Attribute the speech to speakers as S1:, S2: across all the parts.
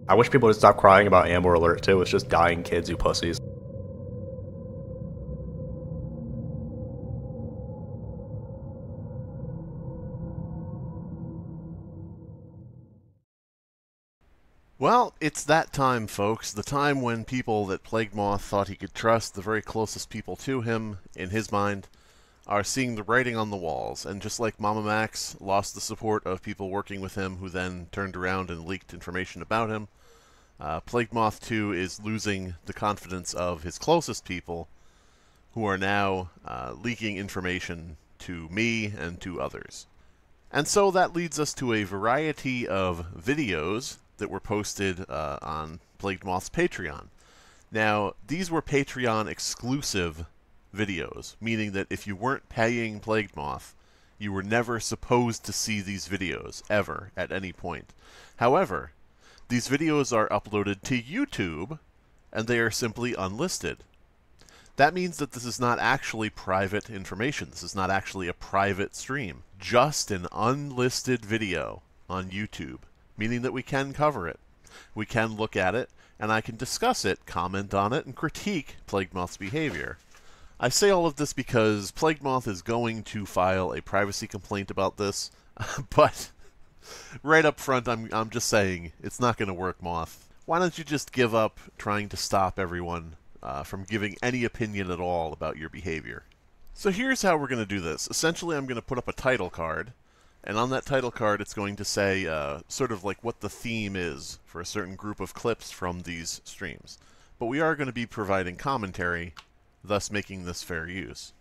S1: I wish people would stop crying about Amber Alert too. It's just dying kids, you pussies.
S2: Well, it's that time, folks. The time when people that plagued Moth thought he could trust, the very closest people to him, in his mind, are seeing the writing on the walls. And just like Mama Max lost the support of people working with him who then turned around and leaked information about him, Plague Moth 2 is losing the confidence of his closest people, who are now leaking information to me and to others. And so that leads us to a variety of videos that were posted on Plagued Moth's Patreon. Now, these were Patreon exclusive videos, meaning that if you weren't paying Plagued Moth, you were never supposed to see these videos, ever, at any point. However, these videos are uploaded to YouTube, and they are simply unlisted. That means that this is not actually private information. This is not actually a private stream. Just an unlisted video on YouTube, meaning that we can cover it. We can look at it, and I can discuss it, comment on it, and critique Plague Moth's behavior. I say all of this because Plague Moth is going to file a privacy complaint about this, but right up front, I'm just saying, it's not going to work, Moth. Why don't you just give up trying to stop everyone from giving any opinion at all about your behavior? So here's how we're going to do this. Essentially, I'm going to put up a title card, and on that title card it's going to say sort of like what the theme is for a certain group of clips from these streams. But we are going to be providing commentary, thus making this fair use.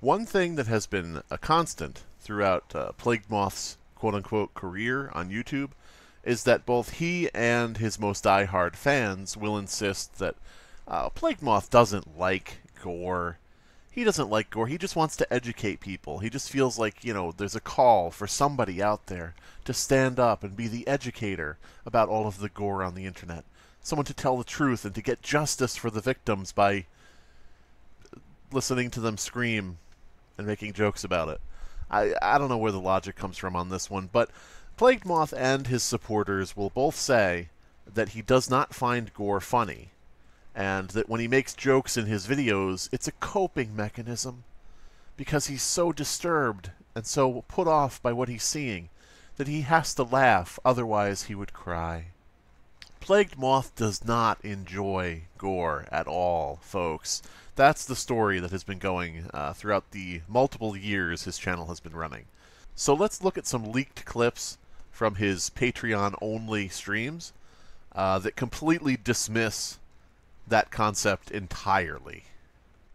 S2: One thing that has been a constant throughout Plagued Moth's quote-unquote career on YouTube is that both he and his most die-hard fans will insist that Plagued Moth doesn't like gore. He doesn't like gore. He just wants to educate people. He just feels like, you know, there's a call for somebody out there to stand up and be the educator about all of the gore on the internet. Someone to tell the truth and to get justice for the victims by listening to them scream and making jokes about it. I don't know where the logic comes from on this one, but Plagued Moth and his supporters will both say that he does not find gore funny, and that when he makes jokes in his videos, it's a coping mechanism, because he's so disturbed and so put off by what he's seeing that he has to laugh, otherwise he would cry. Plagued Moth does not enjoy gore at all, folks. That's the story that has been going throughout the multiple years his channel has been running. So let's look at some leaked clips from his Patreon-only streams that completely dismiss that concept entirely.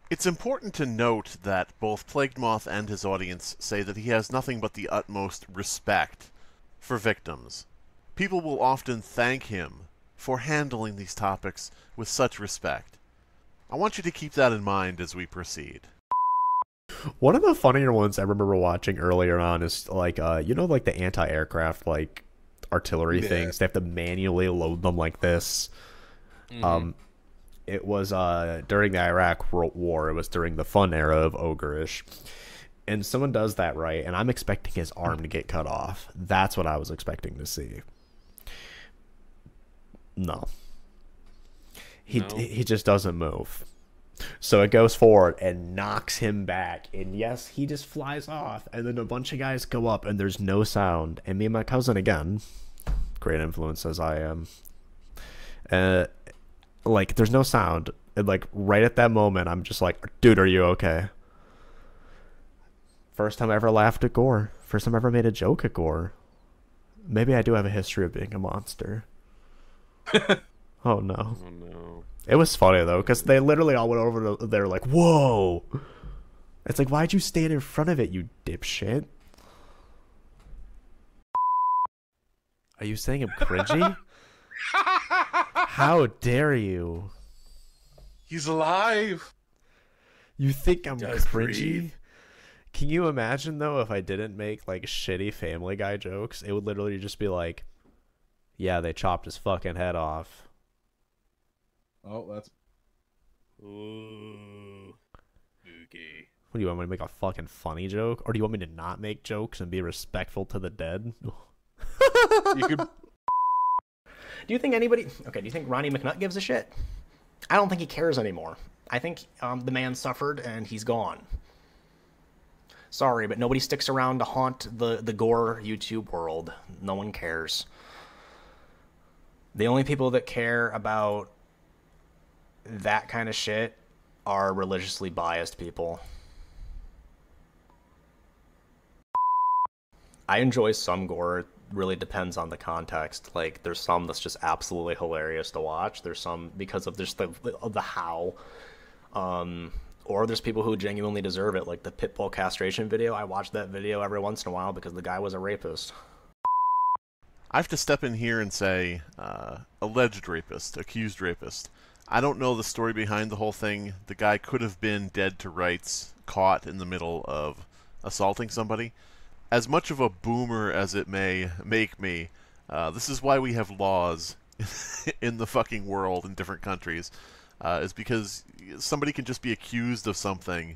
S2: It's important to note that both Plagued Moth and his audience say that he has nothing but the utmost respect for victims. People will often thank him for handling these topics with such respect. I want you to keep that in mind as we proceed.
S1: One of the funnier ones I remember watching earlier on is like, you know, like the anti-aircraft, like, artillery things. They have to manually load them like this. It was during the Iraq War. It was during the fun era of Ogreish. And someone does that right, and I'm expecting his arm to get cut off. That's what I was expecting to see. No. He just doesn't move. So it goes forward and knocks him back. And yes, he just flies off. And then a bunch of guys go up and there's no sound. And me and my cousin, again, great influence as I am, like, there's no sound. And like right at that moment, I'm just like, dude, are you okay? First time I ever laughed at gore. First time I ever made a joke at gore. Maybe I do have a history of being a monster. Oh no.
S3: Oh no.
S1: It was funny though, because they literally all went over to, they're like, whoa. It's like, why'd you stand in front of it, you dipshit? Are you saying I'm cringy? How dare you?
S3: He's alive.
S1: You think I'm
S3: Does
S1: cringy?
S3: breathe.
S1: Can you imagine though if I didn't make like shitty Family Guy jokes? It would literally just be like, yeah, they chopped his fucking head off.
S3: Oh, that's... Ooh. Okay.
S1: What do you want me to make a fucking funny joke? Or do you want me to not make jokes and be respectful to the dead?
S3: You could.
S1: Do you think anybody... Okay, do you think Ronnie McNutt gives a shit? I don't think he cares anymore. I think the man suffered and he's gone. Sorry, but nobody sticks around to haunt the gore YouTube world. No one cares. The only people that care about that kind of shit are religiously biased people. I enjoy some gore. It really depends on the context. Like, there's some that's just absolutely hilarious to watch. There's some because of just the how. Or there's people who genuinely deserve it, like the Pitbull castration video. I watch that video every once in a while because the guy was a rapist.
S2: I have to step in here and say, alleged rapist, accused rapist. I don't know the story behind the whole thing. The guy could have been dead to rights, caught in the middle of assaulting somebody. As much of a boomer as it may make me, this is why we have laws in the fucking world in different countries, is because somebody can just be accused of something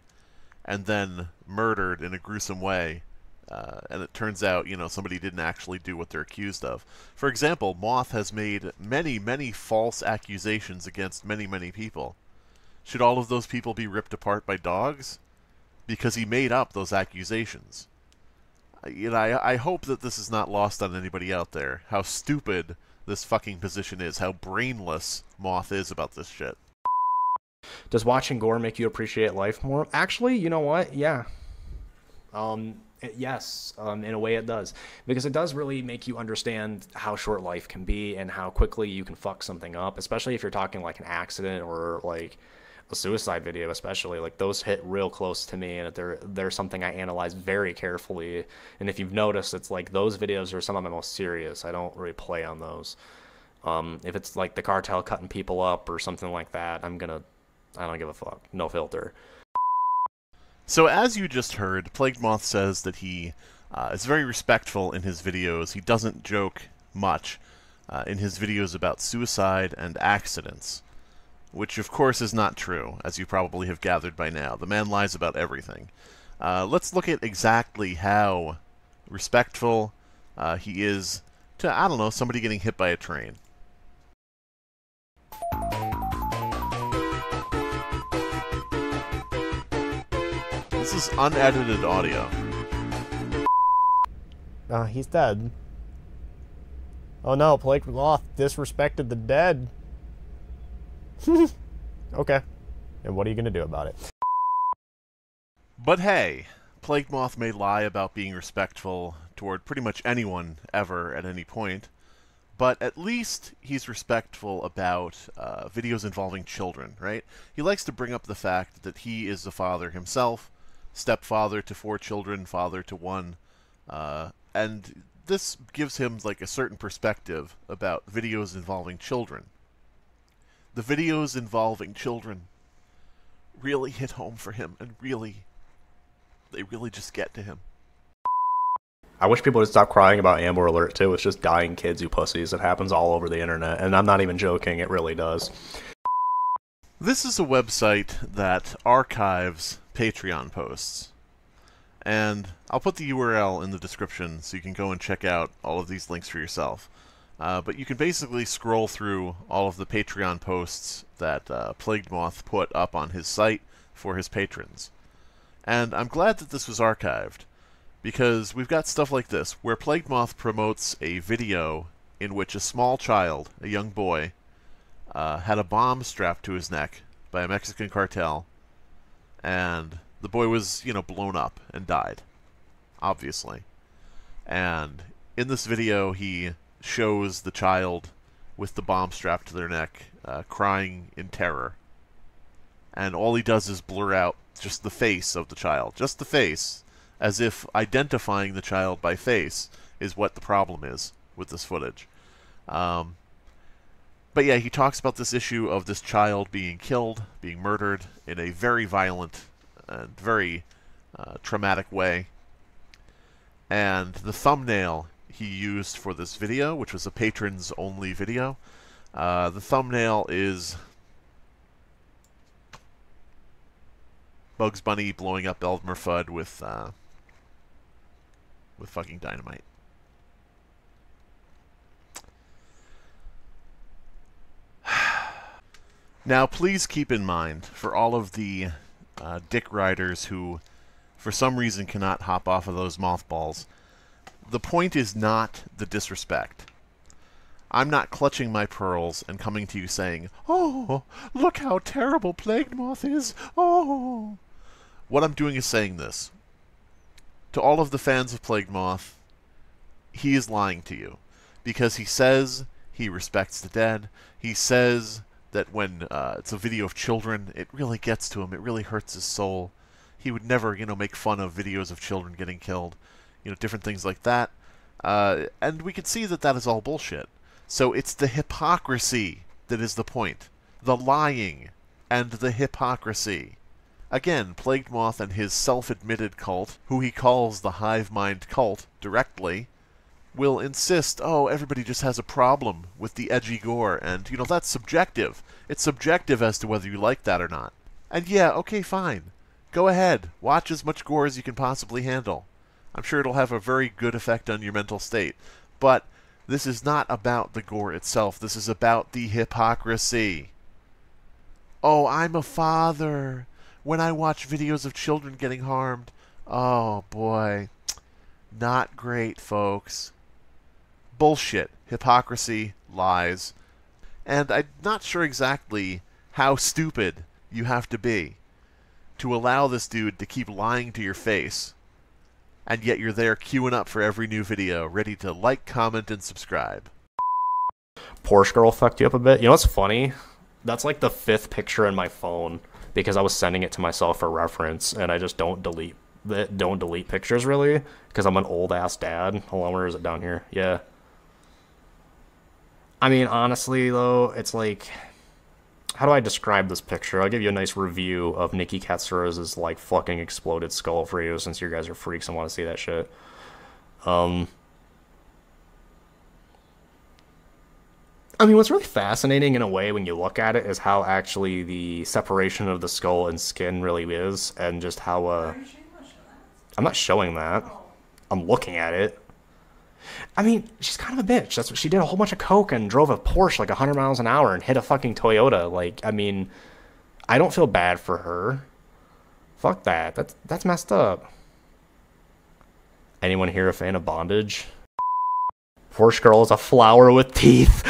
S2: and then murdered in a gruesome way, and it turns out, somebody didn't actually do what they're accused of. For example, Moth has made many, many false accusations against many, many people. Should all of those people be ripped apart by dogs? Because he made up those accusations. I hope that this is not lost on anybody out there, how stupid this fucking position is, how brainless Moth is about this shit.
S1: Does watching gore make you appreciate life more? Actually, you know what? Yeah. Yes, in a way it does. Because it does really make you understand how short life can be and how quickly you can fuck something up, especially if you're talking like an accident or like a suicide video, especially. Like, those hit real close to me, and they're something I analyze very carefully. And if you've noticed, it's like those videos are some of my most serious. I don't really play on those. If it's like the cartel cutting people up or something like that, I don't give a fuck. No filter.
S2: So as you just heard, Plagued Moth says that he is very respectful in his videos. He doesn't joke much in his videos about suicide and accidents, which of course is not true, as you probably have gathered by now. The man lies about everything. Let's look at exactly how respectful he is to, I don't know, somebody getting hit by a train. This is unedited audio.
S1: He's dead. Oh no, Plagued Moth disrespected the dead. Okay. And what are you going to do about it?
S2: But hey, Plagued Moth may lie about being respectful toward pretty much anyone ever at any point, but at least he's respectful about videos involving children, right? He likes to bring up the fact that he is a father himself, stepfather to 4 children, father to 1, and this gives him like a certain perspective about videos involving children. The videos involving children really hit home for him, and they really just get to him.
S1: I wish people would stop crying about Amber Alert too. It's just dying kids, you pussies. It happens all over the internet, and I'm not even joking. It really does.
S2: This is a website that archives Patreon posts, and I'll put the URL in the description so you can go and check out all of these links for yourself. But you can basically scroll through all of the Patreon posts that Plagued Moth put up on his site for his patrons. And I'm glad that this was archived, because we've got stuff like this, where Plagued Moth promotes a video in which a small child, a young boy, had a bomb strapped to his neck by a Mexican cartel, and the boy was, blown up and died, obviously. And in this video, he shows the child with the bomb strapped to their neck, crying in terror. And all he does is blur out just the face of the child. Just the face, as if identifying the child by face is what the problem is with this footage. But yeah, he talks about this issue of this child being killed, being murdered in a very violent and very traumatic way. And the thumbnail he used for this video, which was a patrons only video, the thumbnail is Bugs Bunny blowing up Elmer Fudd with fucking dynamite. Now, please keep in mind, for all of the dick riders who, for some reason, cannot hop off of those mothballs, the point is not the disrespect. I'm not clutching my pearls and coming to you saying, "Oh, look how terrible Plagued Moth is, oh." What I'm doing is saying this. To all of the fans of Plagued Moth, he is lying to you. Because he says he respects the dead. He says that when it's a video of children, it really gets to him. It really hurts his soul. He would never, make fun of videos of children getting killed. Different things like that. And we can see that that is all bullshit. So it's the hypocrisy that is the point. The lying and the hypocrisy. Again, Plagued Moth and his self-admitted cult, who he calls the Hive Mind Cult directly, will insist, oh, everybody just has a problem with the edgy gore, and, that's subjective. It's subjective as to whether you like that or not. And yeah, okay, fine. Go ahead. Watch as much gore as you can possibly handle. I'm sure it'll have a very good effect on your mental state. But this is not about the gore itself. This is about the hypocrisy. Oh, I'm a father. When I watch videos of children getting harmed, oh boy. Not great, folks. Bullshit. Hypocrisy. Lies. And I'm not sure exactly how stupid you have to be to allow this dude to keep lying to your face, and yet you're there queuing up for every new video, ready to like, comment, and subscribe.
S1: Porsche girl fucked you up a bit. You know what's funny? That's like the 5th picture in my phone because I was sending it to myself for reference, and I just don't delete pictures really because I'm an old ass dad. Hold on, where is it down here? Yeah. I mean, honestly though, it's like, how do I describe this picture? I'll give you a nice review of Nikki Katsura's like fucking exploded skull for you, since you guys are freaks and want to see that shit. I mean, what's really fascinating in a way when you look at it is how actually the separation of the skull and skin really is, and just how, I'm not showing that. I'm looking at it. I mean, she's kind of a bitch. That's what she did, a whole bunch of coke and drove a Porsche like 100 miles an hour and hit a fucking Toyota. Like, I mean, I don't feel bad for her. Fuck that. That's messed up. Anyone here a fan of bondage? Porsche girl is a flower with teeth.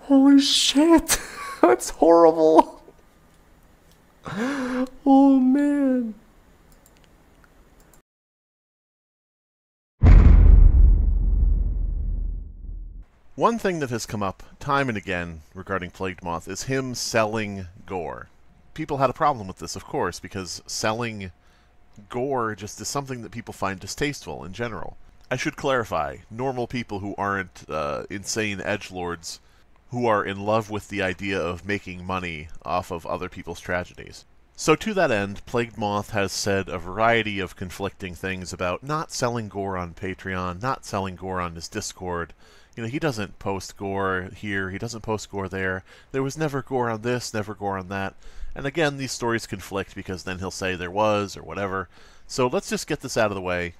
S1: Holy shit. That's horrible. Oh, man.
S2: One thing that has come up time and again regarding Plagued Moth is him selling gore. People had a problem with this, of course, because selling gore just is something that people find distasteful in general. I should clarify, normal people who aren't insane edgelords who are in love with the idea of making money off of other people's tragedies. So to that end, Plagued Moth has said a variety of conflicting things about not selling gore on Patreon, not selling gore on his Discord. He doesn't post gore here, he doesn't post gore there. There was never gore on this, never gore on that. And again, these stories conflict because then he'll say there was, or whatever. So let's just get this out of the way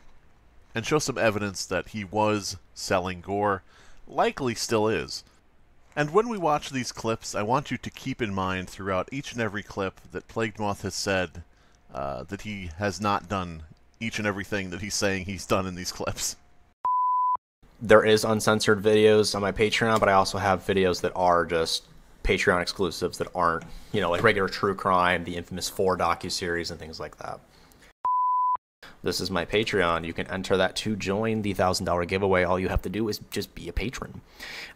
S2: and show some evidence that he was selling gore. Likely still is. And when we watch these clips, I want you to keep in mind throughout each and every clip that Plagued Moth has said that he has not done each and everything that he's saying he's done in these clips.
S1: There is uncensored videos on my Patreon, but I also have videos that are just Patreon exclusives that aren't, like regular true crime, the infamous 4 docuseries and things like that. This is my Patreon. You can enter that to join the $1,000 giveaway. All you have to do is just be a patron.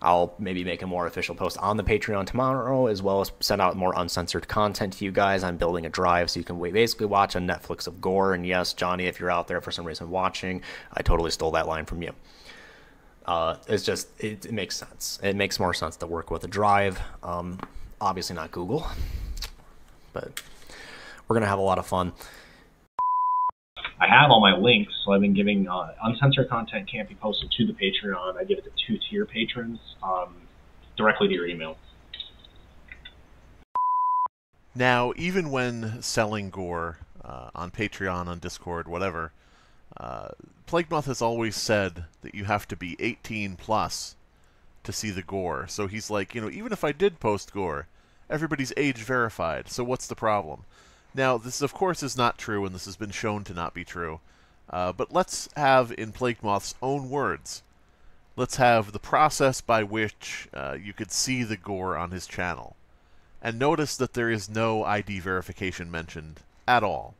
S1: I'll maybe make a more official post on the Patreon tomorrow, as well as send out more uncensored content to you guys. I'm building a drive so you can basically watch a Netflix of gore. And yes, Johnny, if you're out there for some reason watching, I totally stole that line from you. It's just, it makes sense. It makes more sense to work with a drive. Obviously not Google, but we're going to have a lot of fun.
S4: I have all my links, so I've been giving uncensored content can't be posted to the Patreon. I give it to 2-tier patrons directly to your email.
S2: Now, even when selling gore on Patreon, on Discord, whatever, Plague Moth has always said that you have to be 18 plus to see the gore. So he's like, you know, even if I did post gore, everybody's age verified, so what's the problem? Now, this of course is not true, and this has been shown to not be true. But let's have, in Plague Moth's own words, let's have the process by which you could see the gore on his channel. And notice that there is no ID verification mentioned at all.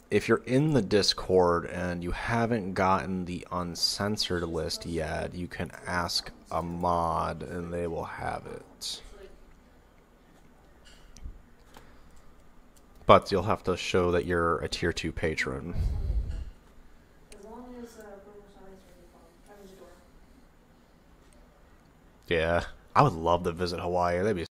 S1: If you're in the Discord and you haven't gotten the uncensored list yet, you can ask a mod and they will have it. But you'll have to show that you're a tier 2 patron.
S5: As long as Bruno's not answering the phone. I was a door.
S1: Yeah, I would love to visit Hawaii. That'd be.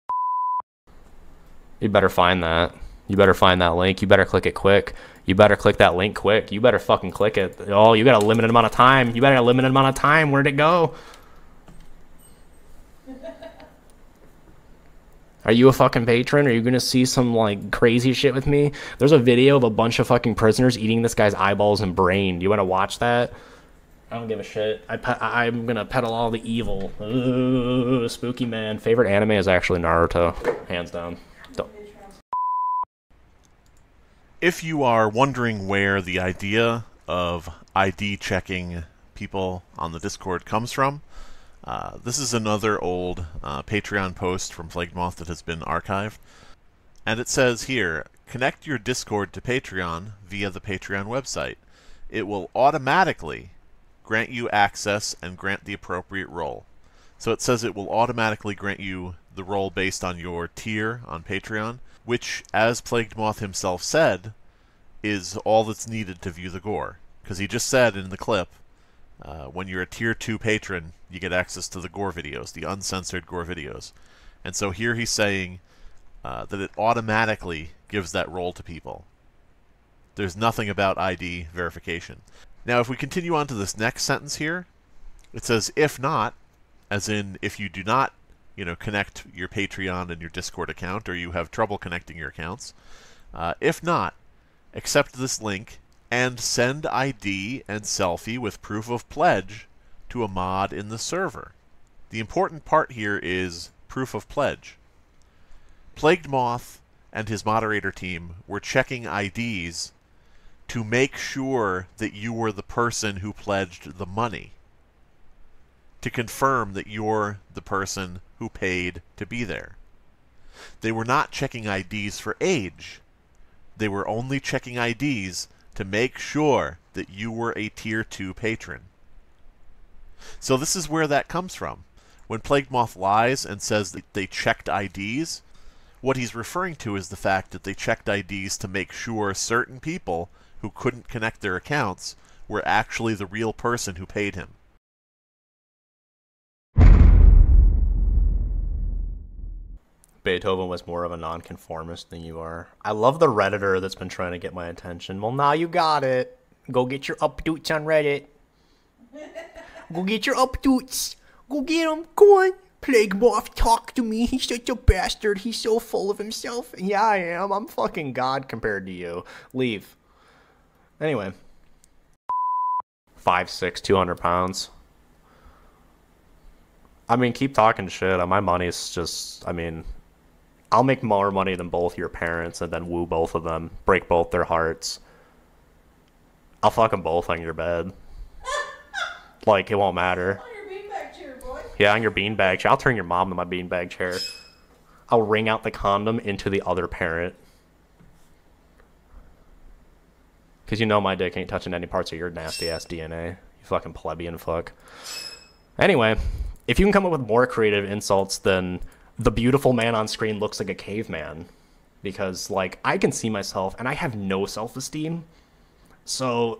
S1: You better find that. You better find that link. You better click it quick. You better click that link quick. You better fucking click it. Oh, you got a limited amount of time. You better have a limited amount of time. Where'd it go? Are you a fucking patron? Are you gonna see some, like, crazy shit with me? There's a video of a bunch of fucking prisoners eating this guy's eyeballs and brain. Do you wanna watch that? I don't give a shit. I'm gonna peddle all the evil. Ooh, spooky man. Favorite anime is actually Naruto. Hands down.
S2: If you are wondering where the idea of ID checking people on the Discord comes from, this is another old Patreon post from Plague Moth that has been archived. And it says here, connect your Discord to Patreon via the Patreon website. It will automatically grant you access and grant the appropriate role. So it says it will automatically grant you the role based on your tier on Patreon, which, as Plagued Moth himself said, is all that's needed to view the gore. Because he just said in the clip, when you're a tier 2 patron, you get access to the gore videos, the uncensored gore videos. And so here he's saying that it automatically gives that role to people. There's nothing about ID verification. Now, if we continue on to this next sentence here, it says, if not, as in if you do not, connect your Patreon and your Discord account, or you have trouble connecting your accounts, if not, accept this link and send ID and selfie with proof of pledge to a mod in the server. The important part here is proof of pledge. Plagued Moth and his moderator team were checking IDs to make sure that you were the person who pledged the money, to confirm that you're the person who paid to be there. They were not checking IDs for age. They were only checking IDs to make sure that you were a tier 2 patron. So this is where that comes from. When Plagued Moth lies and says that they checked IDs, what he's referring to is the fact that they checked IDs to make sure certain people who couldn't connect their accounts were actually the real person who paid him.
S1: Beethoven was more of a nonconformist than you are. I love the Redditor that's been trying to get my attention. Well, now you got it. Go get your updates on Reddit. Go get your updates. Go get them. Go on. Plague Moth, talk to me. He's such a bastard. He's so full of himself. Yeah, I am. I'm fucking God compared to you. Leave. Anyway. 5'6", 200 pounds. I mean, keep talking shit. My money's just, I'll make more money than both your parents and then woo both of them. Break both their hearts. I'll fuck them both on your bed. Like, it won't matter.
S5: On your beanbag chair, boy.
S1: Yeah, on your beanbag chair. I'll turn your mom to my beanbag chair. I'll wring out the condom into the other parent. Because you know my dick ain't touching any parts of your nasty-ass DNA. You fucking plebeian fuck. Anyway, if you can come up with more creative insults than the beautiful man on screen looks like a caveman. Because, like, I can see myself, and I have no self-esteem. So...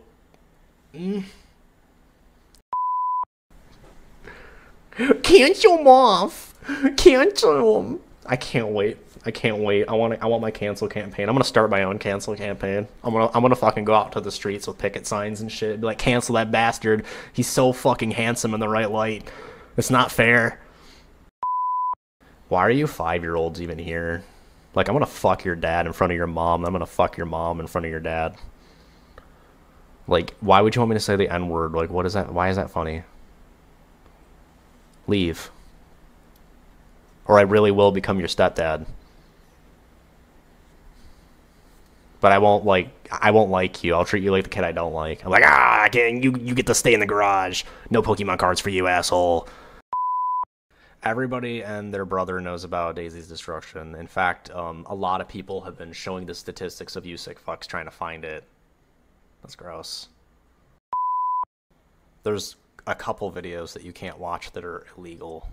S1: Cancel Moth! Cancel him! I can't wait. I can't wait. I want my cancel campaign. I'm gonna start my own cancel campaign. I'm gonna fucking go out to the streets with picket signs and shit. Be like, cancel that bastard. He's so fucking handsome in the right light. It's not fair. Why are you 5-year-olds even here? Like, I'm gonna fuck your dad in front of your mom. I'm gonna fuck your mom in front of your dad. Like, why would you want me to say the N-word? Like, what is that? Why is that funny? Leave. Or I really will become your stepdad. But I won't like you. I'll treat you like the kid I don't like. I'm like, I can't, you get to stay in the garage. No Pokemon cards for you, asshole. Everybody and their brother knows about Daisy's destruction. In fact, a lot of people have been showing the statistics of you sick fucks trying to find it. That's gross. There's a couple videos that you can't watch that are illegal.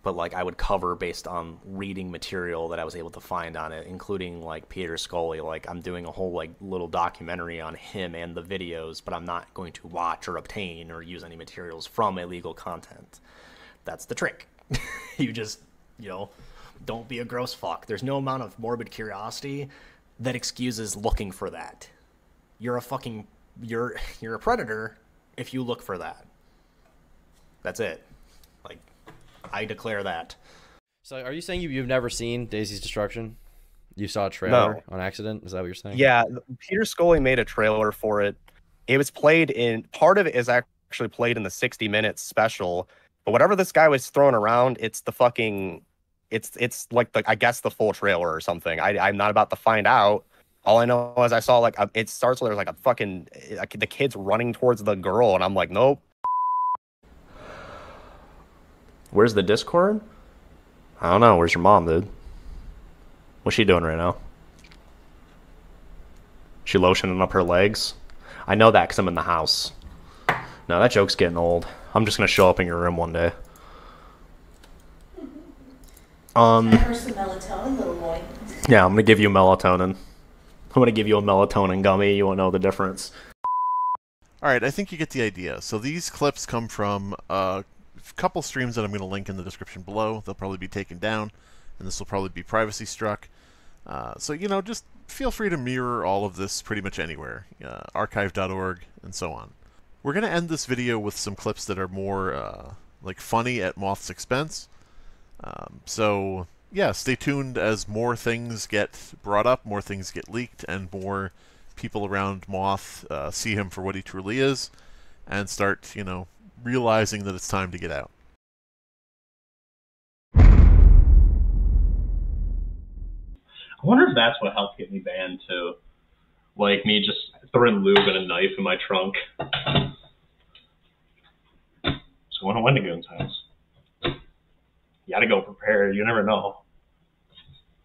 S1: But, like, I would cover based on reading material that I was able to find on it, including, like, Peter Scully. Like, I'm doing a whole, like, little documentary on him and the videos, but I'm not going to watch or obtain or use any materials from illegal content. That's the trick. You just, you know, don't be a gross fuck. There's no amount of morbid curiosity that excuses looking for that. You're a fucking, you're a predator if you look for that. That's it. Like, I declare that.
S6: So are you saying you've never seen Daisy's Destruction? You saw a trailer on accident? Is that what you're saying?
S7: Yeah, Peter Scully made a trailer for it. It was played in, part of it is actually played in the 60 Minutes special. But whatever this guy was throwing around, it's the fucking, it's like the, I guess the full trailer or something. I'm not about to find out. All I know is I saw like it starts with there's like a fucking the kid's running towards the girl, and I'm like, nope.
S1: Where's the Discord? I don't know. Where's your mom, dude? What's she doing right now? She lotioning up her legs? I know that because I'm in the house. No, that joke's getting old. I'm just going to show up in your room one day.
S5: I heard some melatonin, little boy.
S1: Yeah, I'm going to give you melatonin. I'm going to give you a melatonin gummy. You won't know the difference.
S2: Alright, I think you get the idea. So these clips come from a couple streams that I'm going to link in the description below. They'll probably be taken down, and this will probably be privacy struck. So, you know, just feel free to mirror all of this pretty much anywhere. Archive.org, and so on. We're going to end this video with some clips that are more, like, funny at Moth's expense. So, yeah, stay tuned as more things get brought up, more things get leaked, and more people around Moth see him for what he truly is, and start, you know, realizing that it's time to get out.
S4: I wonder if that's what helped get me banned too. Like me just throwing lube and a knife in my trunk. So when I went to Goon's house, you gotta go prepared. You never know.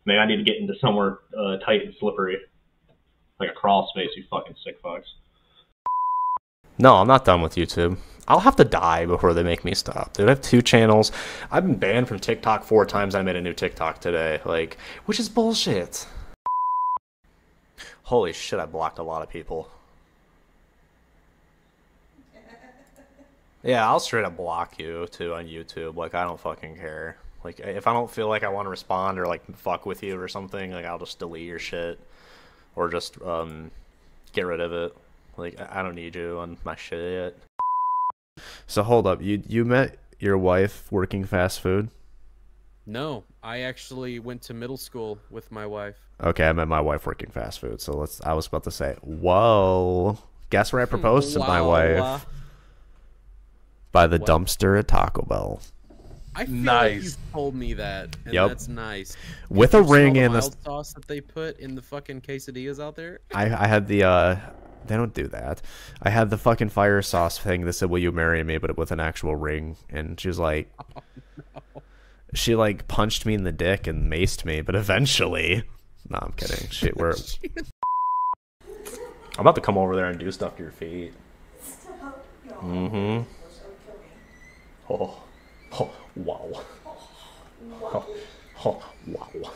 S4: Maybe I need to get into somewhere tight and slippery, like a crawl space. You fucking sick fucks.
S1: No, I'm not done with YouTube. I'll have to die before they make me stop. Dude, I have 2 channels. I've been banned from TikTok 4 times. I made a new TikTok today. Like, which is bullshit. Holy shit, I blocked a lot of people. Yeah, I'll straight up block you, too, on YouTube. Like, I don't fucking care. Like, if I don't feel like I want to respond or, like, fuck with you or something, like, I'll just delete your shit. Or just, get rid of it. Like, I don't need you on my shit. So hold up, you met your wife working fast food?
S6: No, I actually went to middle school with my wife.
S1: Okay, I met my wife working fast food. So I was about to say, whoa, guess where I proposed to my wife? By the dumpster at Taco Bell.
S6: I feel like you told me that, and that's nice.
S1: With a ring and
S6: the sauce that they put in the fucking quesadillas out there.
S1: I had the they don't do that. I had the fucking fire sauce thing that said, "Will you marry me?" But with an actual ring, and she was like, oh, no. She like punched me in the dick and maced me, but eventually, no, I'm kidding. Shit, I'm about to come over there and do stuff to your feet. Mm-hmm. Oh, wow. Oh, wow.